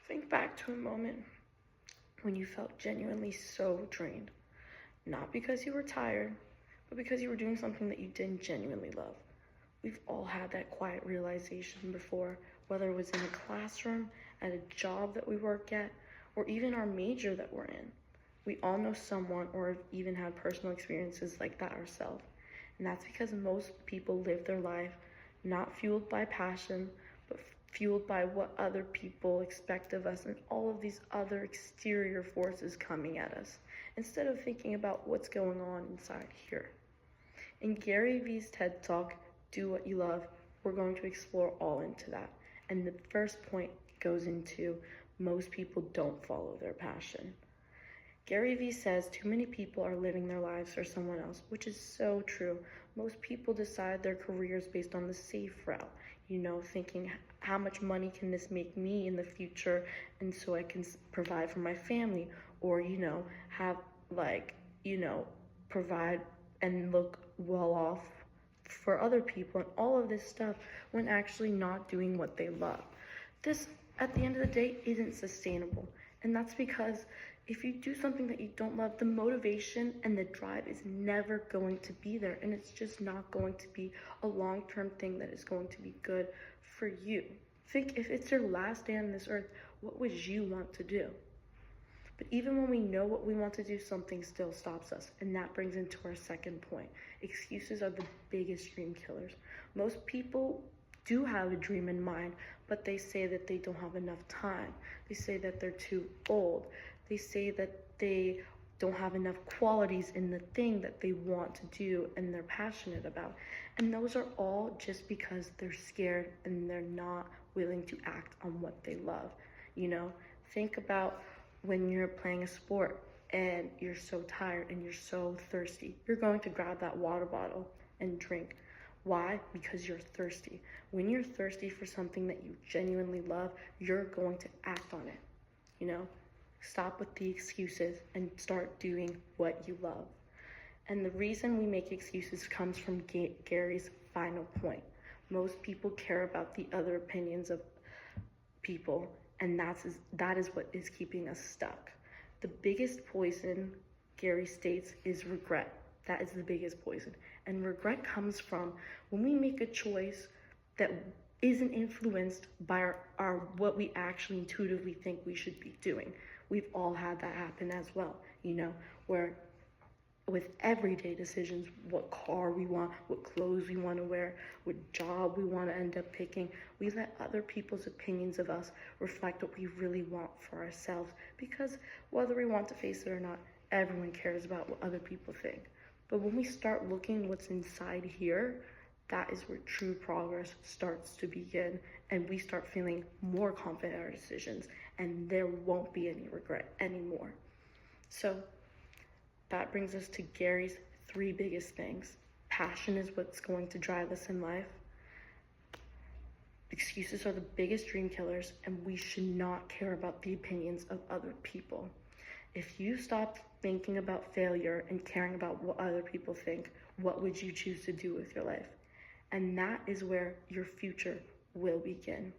Think back to a moment when you felt genuinely so drained. Not because you were tired, but because you were doing something that you didn't genuinely love. We've all had that quiet realization before, whether it was in a classroom, at a job that we work at, or even our major that we're in. We all know someone or have even had personal experiences like that ourselves. And that's because most people live their life not fueled by passion, but fueled by what other people expect of us and all of these other exterior forces coming at us, instead of thinking about what's going on inside here. In Gary Vee's TED Talk, Do What You Love, we're going to explore all into that. And the first point goes into most people don't follow their passion. Gary Vee says too many people are living their lives for someone else, which is so true. Most people decide their careers based on the safe route, thinking how much money can this make me in the future, and so I can provide for my family, or, have provide and look well off for other people and all of this stuff when actually not doing what they love. This, at the end of the day, isn't sustainable. And that's because if you do something that you don't love, the motivation and the drive is never going to be there. And it's just not going to be a long-term thing that is going to be good for you. Think, if it's your last day on this earth, what would you want to do? But even when we know what we want to do, something still stops us. And that brings into our second point. Excuses are the biggest dream killers. Most people do have a dream in mind, but they say that they don't have enough time. They say that they're too old. They say that they don't have enough qualities in the thing that they want to do and they're passionate about. And those are all just because they're scared and they're not willing to act on what they love. Think about when you're playing a sport and you're so tired and you're so thirsty. You're going to grab that water bottle and drink. Why? Because you're thirsty. When you're thirsty for something that you genuinely love, you're going to act on it. Stop with the excuses and start doing what you love. And the reason we make excuses comes from Gary's final point. Most people care about the other opinions of people, and that is what is keeping us stuck. The biggest poison, Gary states, is regret. That is the biggest poison. And regret comes from when we make a choice that isn't influenced by our what we actually intuitively think we should be doing. We've all had that happen as well, where with everyday decisions, what car we want, what clothes we want to wear, what job we want to end up picking, we let other people's opinions of us reflect what we really want for ourselves, because whether we want to face it or not, everyone cares about what other people think. But when we start looking what's inside here, that is where true progress starts to begin, and we start feeling more confident in our decisions, and there won't be any regret anymore. So that brings us to Gary's 3 biggest things. Passion is what's going to drive us in life. Excuses are the biggest dream killers, and we should not care about the opinions of other people. If you stopped thinking about failure and caring about what other people think, what would you choose to do with your life? And that is where your future will begin.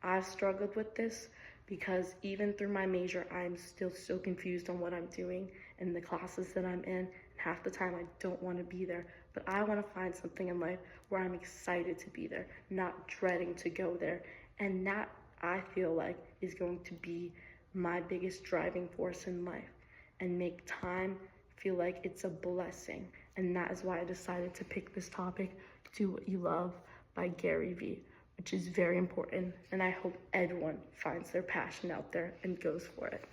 I've struggled with this because even through my major, I'm still so confused on what I'm doing and the classes that I'm in. And half the time I don't want to be there, but I want to find something in life where I'm excited to be there, not dreading to go there. And that, I feel like, is going to be my biggest driving force in life, and make time feel like it's a blessing. And that is why I decided to pick this topic, Do What You Love by Gary Vee, which is very important. And I hope everyone finds their passion out there and goes for it.